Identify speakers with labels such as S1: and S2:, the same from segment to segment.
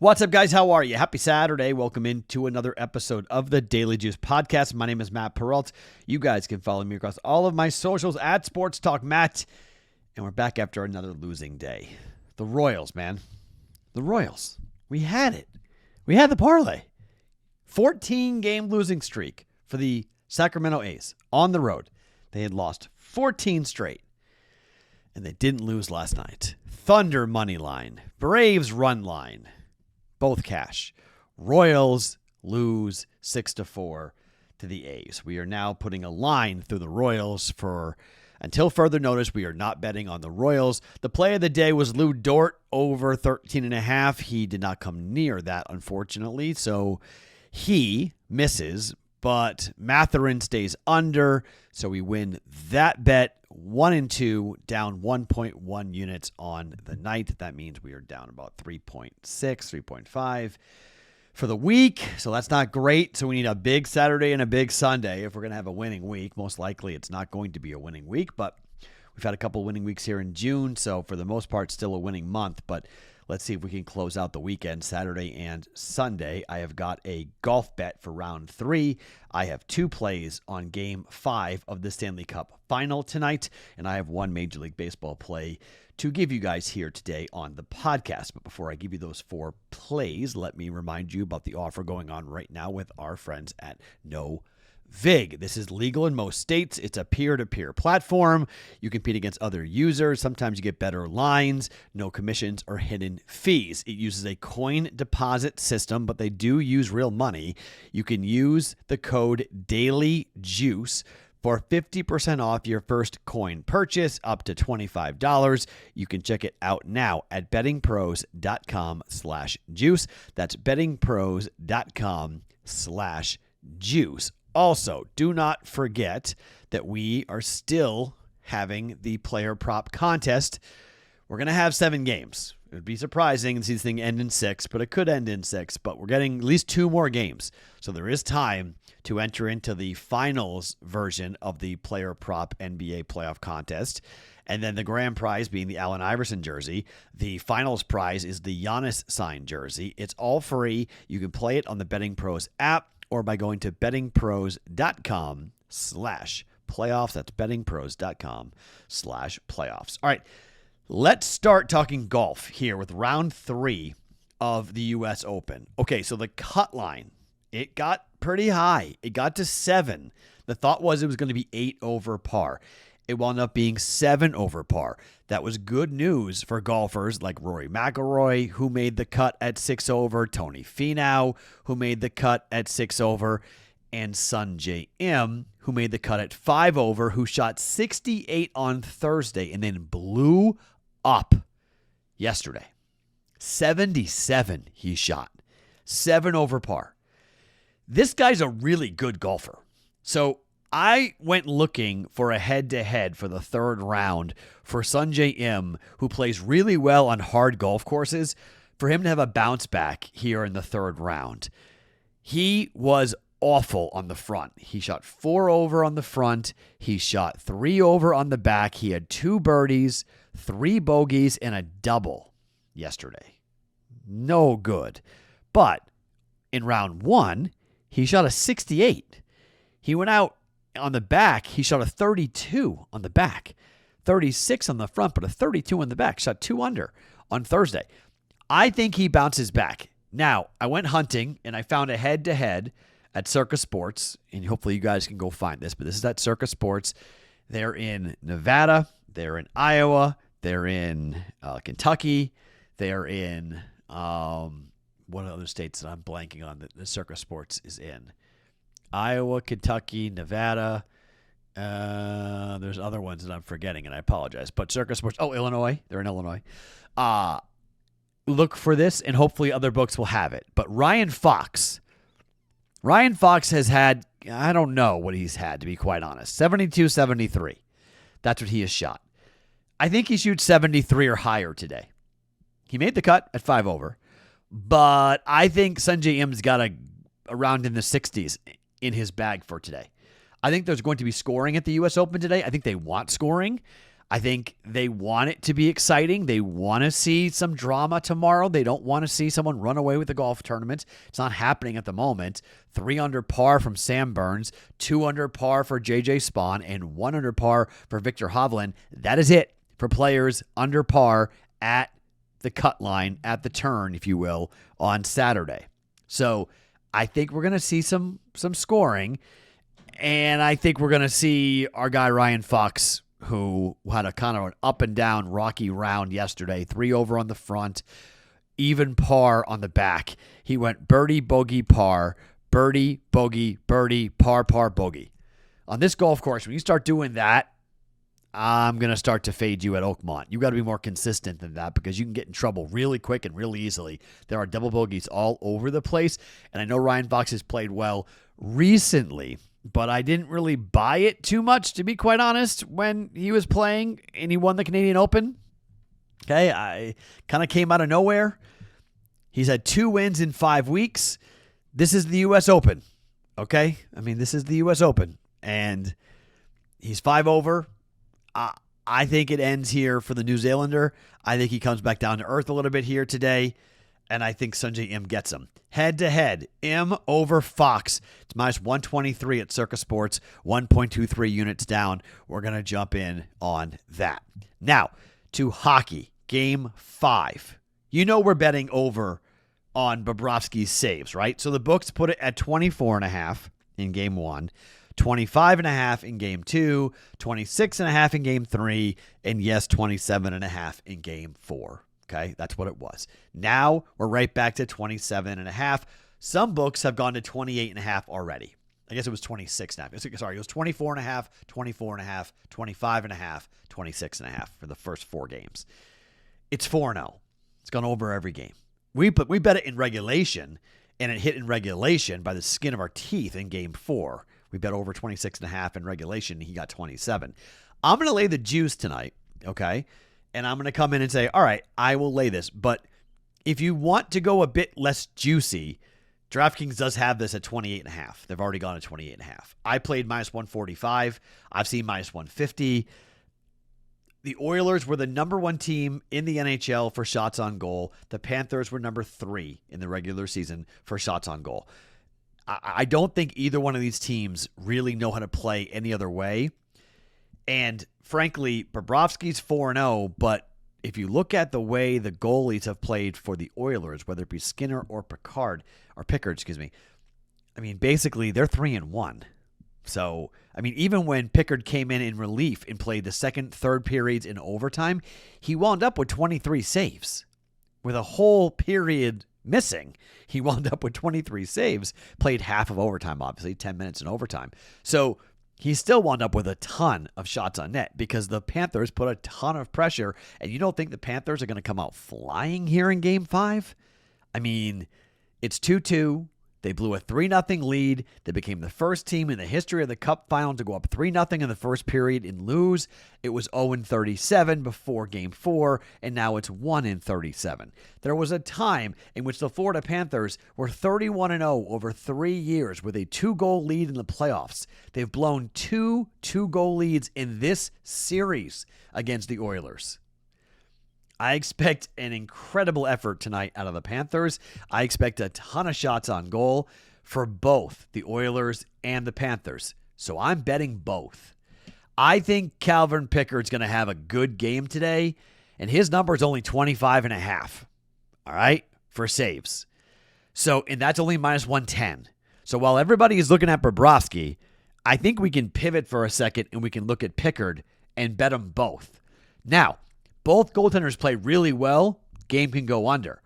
S1: What's up, guys? How are you? Happy Saturday. Welcome into another episode of the Daily Juice Podcast. My name is Matt Perrault. You guys can follow me across all of my socials at Sports Talk Matt. And we're back after another losing day. The Royals, man. The Royals. We had it. We had the parlay. 14-game losing streak for the Sacramento A's on the road. They had lost 14 straight. And they didn't lose last night. Thunder money line. Braves run line. Both cash. Royals lose 6-4 to the A's. We are now putting a line through the Royals for, until further notice, we are not betting on the Royals. The play of the day was Lou Dort over 13.5. He did not come near that, unfortunately. So he misses, but Matherin stays under. So we win that bet 1-2, down 1.1 units on the night. That means we are down about 3.6, 3.5 for the week. So that's not great. So we need a big Saturday and a big Sunday if we're going to have a winning week. Most likely it's not going to be a winning week, but we've had a couple winning weeks here in June. So for the most part, still a winning month. But let's see if we can close out the weekend, Saturday and Sunday. I have got a golf bet for round 3. I have 2 plays on game 5 of the Stanley Cup final tonight, and I have 1 Major League Baseball play to give you guys here today on the podcast. But before I give you those 4 plays, let me remind you about the offer going on right now with our friends at No Vig. This is legal in most states. It's a peer-to-peer platform. You compete against other users. Sometimes you get better lines, no commissions or hidden fees. It uses a coin deposit system, but they do use real money. You can use the code DAILYJUICE for 50% off your first coin purchase up to $25. You can check it out now at bettingpros.com/juice. That's bettingpros.com/juice. Also, do not forget that we are still having the player prop contest. We're going to have 7 games. It would be surprising to see this thing end in 6, but it could end in 6. But we're getting at least 2 more games. So there is time to enter into the finals version of the player prop NBA playoff contest. And then the grand prize being the Allen Iverson jersey. The finals prize is the Giannis signed jersey. It's all free. You can play it on the Betting Pros app, or by going to bettingpros.com/playoffs. That's bettingpros.com/playoffs. All right, let's start talking golf here with round 3 of the U.S. Open. Okay, so the cut line, it got pretty high. It got to 7. The thought was it was going to be 8 over par. It wound up being 7 over par. That was good news for golfers like Rory McIlroy, who made the cut at 6 over, Tony Finau, who made the cut at 6 over, and Sungjae Im, who made the cut at 5 over, who shot 68 on Thursday and then blew up yesterday. 77 he shot. 7 over par. This guy's a really good golfer. So I went looking for a head-to-head for the 3rd round for Sungjae Im, who plays really well on hard golf courses, for him to have a bounce back here in the 3rd round. He was awful on the front. He shot 4 over on the front. He shot 3 over on the back. He had 2 birdies, 3 bogeys, and a double yesterday. No good. But in round 1, he shot a 68. He went out on the back. He shot a 32 on the back, 36 on the front, but a 32 on the back. Shot 2 under on Thursday. I think he bounces back. Now, I went hunting, and I found a head-to-head at Circa Sports, and hopefully you guys can go find this, but this is at Circa Sports. They're in Nevada. They're in Iowa. They're in Kentucky. They're in what other states that I'm blanking on that the Circa Sports is in? Iowa, Kentucky, Nevada. There's other ones that I'm forgetting, and I apologize. But Circa Sports. Oh, Illinois. They're in Illinois. Look for this, and hopefully other books will have it. But Ryan Fox has had, I don't know what he's had, to be quite honest. 72, 73. That's what he has shot. I think he shoots 73 or higher today. He made the cut at 5 over. But I think Sungjae Im's got around in the 60s in his bag for today. I think there's going to be scoring at the U.S. Open today. I think they want scoring. I think they want it to be exciting. They want to see some drama tomorrow. They don't want to see someone run away with the golf tournament. It's not happening at the moment. 3 under par from Sam Burns, 2 under par for JJ Spawn, and 1 under par for Victor Hovland. That is it for players under par at the cut line, at the turn, if you will, on Saturday. So I think we're going to see some scoring, and I think we're going to see our guy Ryan Fox, who had a kind of an up and down rocky round yesterday, 3 over on the front, even par on the back. He went birdie, bogey, par, birdie, bogey, birdie, par, bogey. On this golf course, when you start doing that, I'm going to start to fade you at Oakmont. You got to be more consistent than that because you can get in trouble really quick and really easily. There are double bogeys all over the place, and I know Ryan Fox has played well recently, but I didn't really buy it too much, to be quite honest, when he was playing and he won the Canadian Open. Okay, I kind of came out of nowhere. He's had 2 wins in 5 weeks. This is the U.S. Open, okay? I mean, this is the U.S. Open, and he's 5 over. I think it ends here for the New Zealander. I think he comes back down to earth a little bit here today, and I think Sungjae Im gets him. Head-to-head, Im over Fox. It's minus 123 at Circa Sports, 1.23 units down. We're going to jump in on that. Now, to hockey, Game 5. You know we're betting over on Bobrovsky's saves, right? So the books put it at 24.5 in Game 1. 25.5 in Game 2, 26.5 in Game 3, and yes, 27.5 in Game 4. Okay, that's what it was. Now we're right back to 27.5. Some books have gone to 28.5 already. I guess it was 26.5. Sorry, it was 24.5, 24.5, 25.5, 26.5 for the first 4 games. It's 4-0. It's gone over every game. We bet it in regulation, and it hit in regulation by the skin of our teeth in Game 4. We bet over 26.5 in regulation, and he got 27. I'm going to lay the juice tonight, okay? And I'm going to come in and say, all right, I will lay this. But if you want to go a bit less juicy, DraftKings does have this at 28.5. They've already gone to 28.5. I played minus 145. I've seen minus 150. The Oilers were the number 1 team in the NHL for shots on goal. The Panthers were number 3 in the regular season for shots on goal. I don't think either one of these teams really know how to play any other way. And frankly, Bobrovsky's 4-0, but if you look at the way the goalies have played for the Oilers, whether it be Skinner or Pickard, I mean, basically they're 3-1. So, I mean, even when Pickard came in relief and played the second, third periods in overtime, he wound up with 23 saves with a whole period missing. He wound up with 23 saves, played half of overtime, obviously, 10 minutes in overtime. So he still wound up with a ton of shots on net because the Panthers put a ton of pressure. And you don't think the Panthers are going to come out flying here in Game 5? I mean, it's 2-2. They blew a 3-0 lead. They became the first team in the history of the Cup final to go up 3-0 in the first period and lose. It was 0-37 before Game 4, and now it's 1-37. There was a time in which the Florida Panthers were 31-0 over 3 years with a 2-goal lead in the playoffs. They've blown 2 2-goal leads in this series against the Oilers. I expect an incredible effort tonight out of the Panthers. I expect a ton of shots on goal for both the Oilers and the Panthers. So I'm betting both. I think Calvin Pickard's going to have a good game today, and his number is only 25.5, all right, for saves. So, and that's only minus 110. So while everybody is looking at Bobrovsky, I think we can pivot for a second and we can look at Pickard and bet them both. Now, both goaltenders play really well. Game can go under.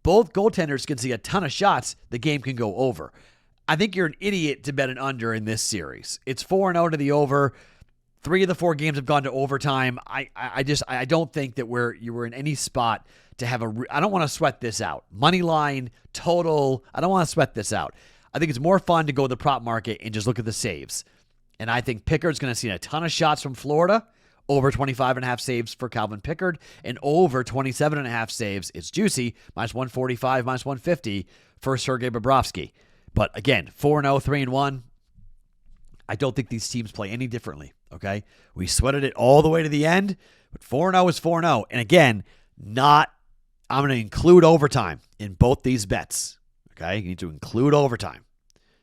S1: Both goaltenders can see a ton of shots. The game can go over. I think you're an idiot to bet an under in this series. It's 4-0 to the over. 3 of the 4 games have gone to overtime. I don't think that you were in any spot to have I don't want to sweat this out. Money line, total. I don't want to sweat this out. I think it's more fun to go to the prop market and just look at the saves. And I think Pickard's going to see a ton of shots from Florida. Over 25.5 saves for Calvin Pickard, and over 27.5 saves. It's juicy, minus 145, minus 150 for Sergei Bobrovsky. But again, 4-0, 3-1. I don't think these teams play any differently. Okay? We sweated it all the way to the end, but 4-0 is 4-0. And again, I'm going to include overtime in both these bets. Okay? You need to include overtime.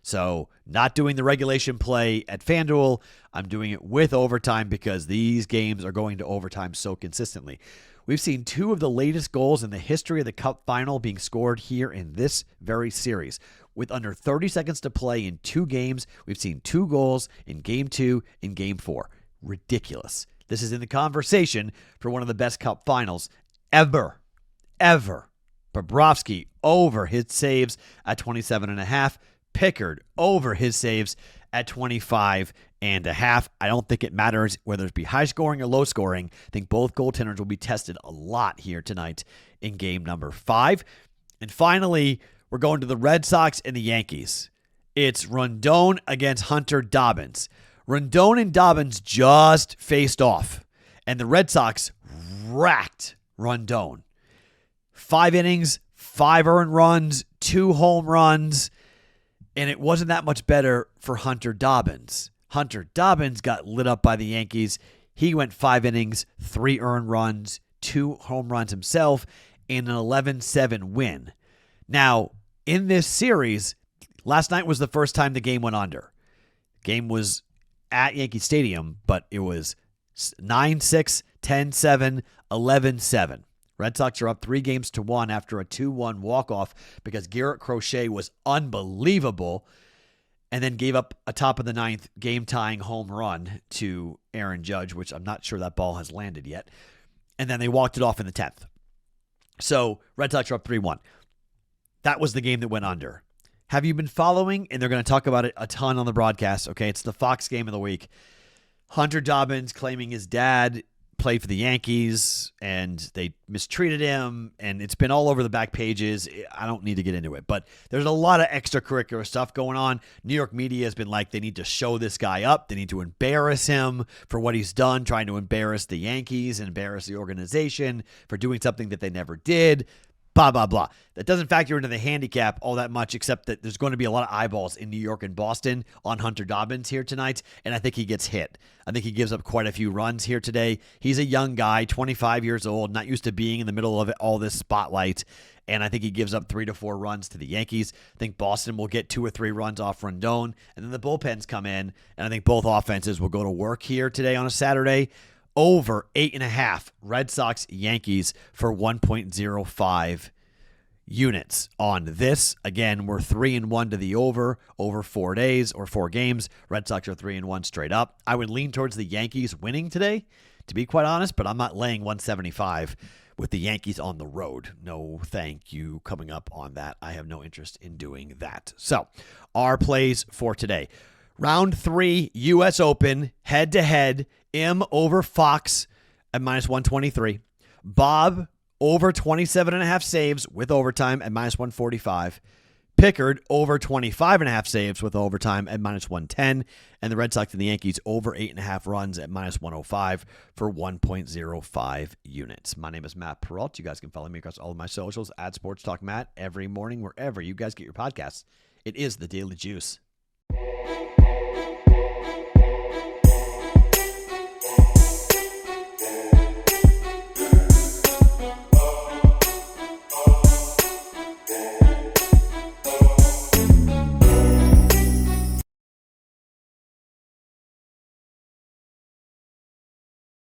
S1: So not doing the regulation play at FanDuel. I'm doing it with overtime because these games are going to overtime so consistently. We've seen 2 of the latest goals in the history of the Cup final being scored here in this very series. With under 30 seconds to play in 2 games, we've seen 2 goals in Game 2 and Game 4. Ridiculous. This is in the conversation for one of the best Cup finals ever. Bobrovsky over his saves at 27.5. Pickard over his saves at 25.5. I don't think it matters whether it be high scoring or low scoring. I think both goaltenders will be tested a lot here tonight in game number 5. And finally, we're going to the Red Sox and the Yankees. It's Rondon against Hunter Dobbins. Rondon and Dobbins just faced off, and the Red Sox racked Rondon. 5 innings, 5 earned runs, 2 home runs. And it wasn't that much better for Hunter Dobbins. Hunter Dobbins got lit up by the Yankees. He went 5 innings, 3 earned runs, 2 home runs himself, and an 11-7 win. Now, in this series, last night was the first time the game went under. Game was at Yankee Stadium, but it was 9-6, 10-7, 11-7. Red Sox are up 3-1 after a 2-1 walk-off because Garrett Crochet was unbelievable and then gave up a top of the 9th game-tying home run to Aaron Judge, which I'm not sure that ball has landed yet. And then they walked it off in the 10th. So Red Sox are up 3-1. That was the game that went under. Have you been following? And they're going to talk about it a ton on the broadcast. Okay, it's the Fox game of the week. Hunter Dobbins claiming his dad played for the Yankees and they mistreated him, and it's been all over the back pages. I don't need to get into it, but there's a lot of extracurricular stuff going on. New York media has been like, they need to show this guy up. They need to embarrass him for what he's done, trying to embarrass the Yankees and embarrass the organization for doing something that they never did. Blah, blah, blah. That doesn't factor into the handicap all that much, except that there's going to be a lot of eyeballs in New York and Boston on Hunter Dobbins here tonight, and I think he gets hit. I think he gives up quite a few runs here today. He's a young guy, 25 years old, not used to being in the middle of all this spotlight, and I think he gives up 3 to 4 runs to the Yankees. I think Boston will get 2 or 3 runs off Rondon, and then the bullpens come in, and I think both offenses will go to work here today on a Saturday. Over 8.5 Red Sox Yankees for 1.05 units on this. Again, we're 3-1 to the over 4 days or 4 games. Red Sox are 3-1 straight up. I would lean towards the Yankees winning today, to be quite honest, but I'm not laying 175 with the Yankees on the road. No, thank you coming up on that. I have no interest in doing that. So, our plays for today. Round 3, U.S. Open, head-to-head, M over Fox at -123. Bob over 27.5 saves with overtime at -145. Pickard over 25.5 saves with overtime at -110. And the Red Sox and the Yankees over 8.5 runs at -105 for 1.05 units. My name is Matt Perrault. You guys can follow me across all of my socials at Sports Talk Matt every morning, wherever you guys get your podcasts. It is the Daily Juice.